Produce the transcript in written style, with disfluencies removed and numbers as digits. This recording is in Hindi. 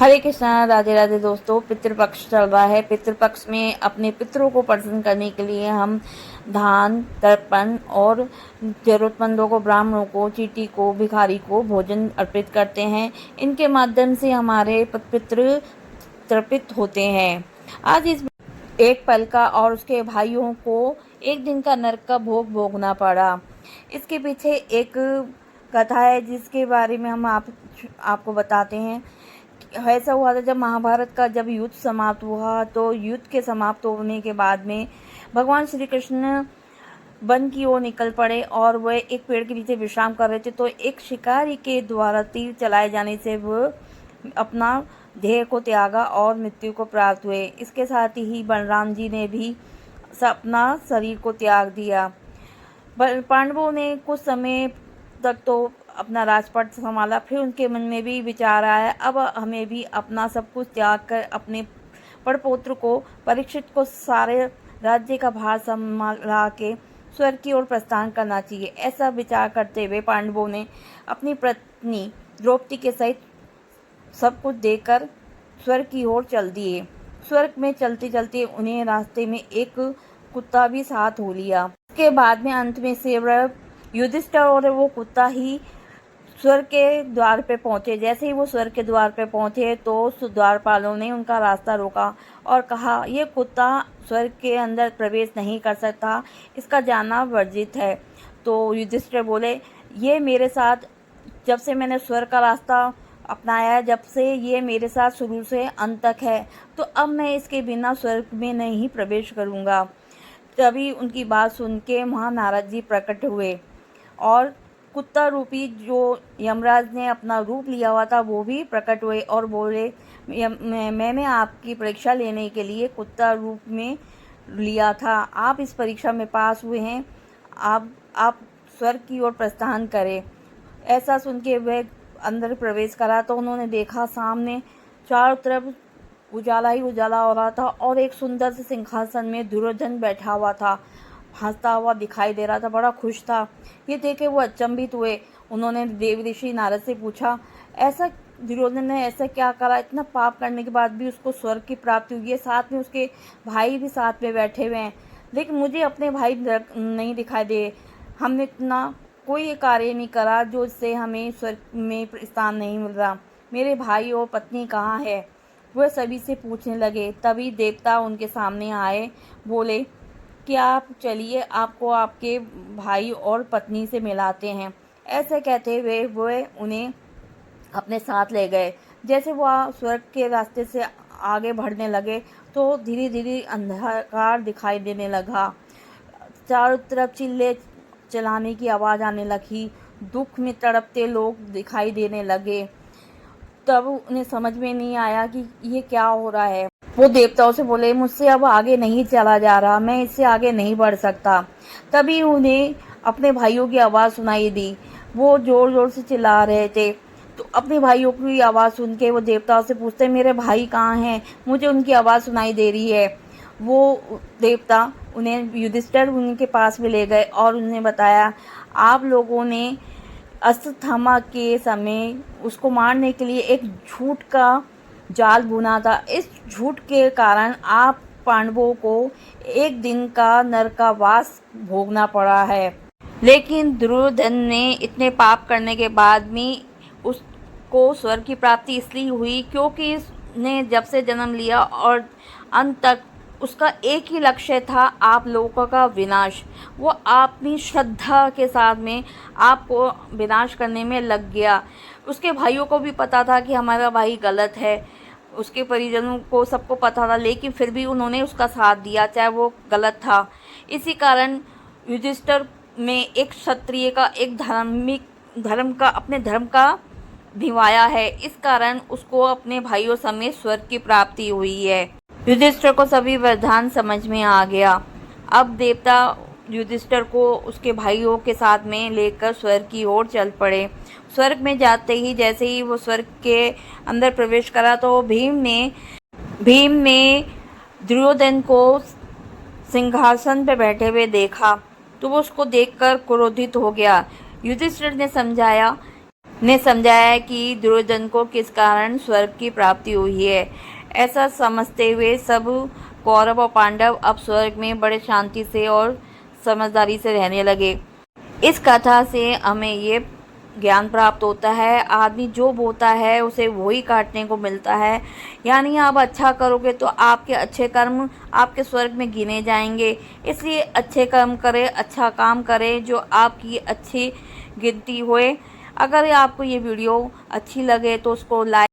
हरे कृष्णा, राधे राधे दोस्तों। पितृपक्ष चल रहा है। पितृपक्ष में अपने पितरों को प्रसन्न करने के लिए हम धान, तर्पण और जरूरतमंदों को, ब्राह्मणों को, चींटी को, भिखारी को भोजन अर्पित करते हैं। इनके माध्यम से हमारे पितृ तर्पित होते हैं। आज इस एक पल का और उसके भाइयों को एक दिन का नरक का भोग भोगना पड़ा। इसके पीछे एक कथा है जिसके बारे में हम आपको बताते हैं। ऐसा हुआ था जब महाभारत का जब युद्ध समाप्त हुआ, तो युद्ध के समाप्त होने के बाद में भगवान श्री कृष्ण वन की ओर निकल पड़े और वह एक पेड़ के नीचे विश्राम कर रहे थे। तो एक शिकारी के द्वारा तीर चलाए जाने से वह अपना देह को त्यागा और मृत्यु को प्राप्त हुए। इसके साथ ही बलराम जी ने भी अपना शरीर को त्याग दिया। पांडवों ने कुछ समय तक तो अपना राजपाट संभाला, फिर उनके मन में भी विचार आया, अब हमें भी अपना सब कुछ त्याग कर अपने पड़पोत्र को, परीक्षित को, सारे राज्य का भार संभाला के स्वर्ग की ओर प्रस्थान करना चाहिए। ऐसा विचार करते हुए पांडवों ने अपनी पत्नी द्रौपदी के सहित सब कुछ देकर स्वर्ग की ओर चल दिए। स्वर्ग में चलते चलते उन्हें रास्ते में एक कुत्ता भी साथ हो लिया। उसके बाद में अंत में से युधिष्ठिर और वो कुत्ता ही स्वर्ग के द्वार पे पहुंचे। जैसे ही वो स्वर्ग के द्वार पे पहुंचे तो द्वारपालों ने उनका रास्ता रोका और कहा, ये कुत्ता स्वर्ग के अंदर प्रवेश नहीं कर सकता, इसका जाना वर्जित है। तो युधिष्ठिर बोले, ये मेरे साथ जब से मैंने स्वर्ग का रास्ता अपनाया है, जब से ये मेरे साथ शुरू से अंत तक है, तो अब मैं इसके बिना स्वर्ग में नहीं प्रवेश करूँगा। तभी उनकी बात सुन के नारद जी प्रकट हुए और कुत्ता रूपी जो यमराज ने अपना रूप लिया हुआ था वो भी प्रकट हुए और बोले, मैंने आपकी परीक्षा लेने के लिए कुत्ता रूप में लिया था, आप इस परीक्षा में पास हुए हैं, आप स्वर्ग की ओर प्रस्थान करें। ऐसा सुन के वह अंदर प्रवेश करा तो उन्होंने देखा सामने चारों तरफ उजाला ही उजाला हो रहा था और एक सुंदर से सिंहासन में दुर्योधन बैठा हुआ था, हंसता हुआ दिखाई दे रहा था, बड़ा खुश था। ये देखे वो अचंभित हुए। उन्होंने देव ऋषि नारद से पूछा, ऐसा दुर्योधन ने ऐसा क्या करा, इतना पाप करने के बाद भी उसको स्वर्ग की प्राप्ति हुई है, साथ में उसके भाई भी साथ में बैठे हुए हैं, लेकिन मुझे अपने भाई नहीं दिखाई दे। हमने इतना कोई कार्य नहीं करा जो इससे हमें स्वर्ग में स्थान नहीं मिल रहा। मेरे भाई और पत्नी कहाँ है? वह सभी से पूछने लगे। तभी देवता उनके सामने आए, बोले कि आप चलिए, आपको आपके भाई और पत्नी से मिलाते हैं। ऐसे कहते हुए वह उन्हें अपने साथ ले गए। जैसे वह स्वर्ग के रास्ते से आगे बढ़ने लगे तो धीरे धीरे अंधकार दिखाई देने लगा। चारों तरफ चिल्ले चलाने की आवाज़ आने लगी, दुख में तड़पते लोग दिखाई देने लगे। तब उन्हें समझ में नहीं आया कि ये क्या हो रहा है। वो देवताओं से बोले, मुझसे अब आगे नहीं चला जा रहा, मैं इससे आगे नहीं बढ़ सकता। तभी उन्हें अपने भाइयों की आवाज़ सुनाई दी। वो जोर जोर से चिल्ला रहे थे। तो अपने भाइयों की आवाज़ सुन के वो देवताओं से पूछते, मेरे भाई कहाँ हैं? मुझे उनकी आवाज़ सुनाई दे रही है। वो देवता उन्हें युधिष्ठिर उनके पास भी ले गए और उन्होंने बताया, आप लोगों ने अश्वत्थामा के समय उसको मारने के लिए एक झूठ का जाल बुना था। इस झूठ के कारण आप पांडवों को एक दिन का नरकावास भोगना पड़ा है। लेकिन दुर्योधन ने इतने पाप करने के बाद भी उसको स्वर्ग की प्राप्ति इसलिए हुई क्योंकि इसने जब से जन्म लिया और अंत तक उसका एक ही लक्ष्य था, आप लोगों का विनाश। वो अपनी श्रद्धा के साथ में आपको विनाश करने में लग गया। उसके भाइयों को भी पता था कि हमारा भाई गलत है, उसके परिजनों को सबको पता था, लेकिन फिर भी उन्होंने उसका साथ दिया चाहे वो गलत था। इसी कारण युधिष्ठिर में एक क्षत्रिय का, एक अपने धर्म का निभाया है। इस कारण उसको अपने भाइयों समेत स्वर्ग की प्राप्ति हुई है। युधिष्ठिर को सभी वरदान समझ में आ गया। अब देवता युधिष्ठिर को उसके भाइयों के साथ में लेकर स्वर्ग की ओर चल पड़े। स्वर्ग में जाते ही जैसे ही वो स्वर्ग के अंदर प्रवेश करा तो भीम ने दुर्योधन को सिंहासन पर बैठे हुए देखा तो वो उसको देखकर क्रोधित हो गया। युधिष्ठिर ने समझाया ने समझाया कि दुर्योधन को किस कारण स्वर्ग की प्राप्ति हुई है। ऐसा समझते हुए सब कौरव और पांडव अब स्वर्ग में बड़े शांति से और समझदारी से रहने लगे। इस कथा से हमें ये ज्ञान प्राप्त होता है, आदमी जो बोता है उसे वही काटने को मिलता है। यानी आप अच्छा करोगे तो आपके अच्छे कर्म आपके स्वर्ग में गिने जाएंगे। इसलिए अच्छे कर्म करें, अच्छा काम करें जो आपकी अच्छी गिनती होए। अगर आपको ये वीडियो अच्छी लगे तो उसको लाइक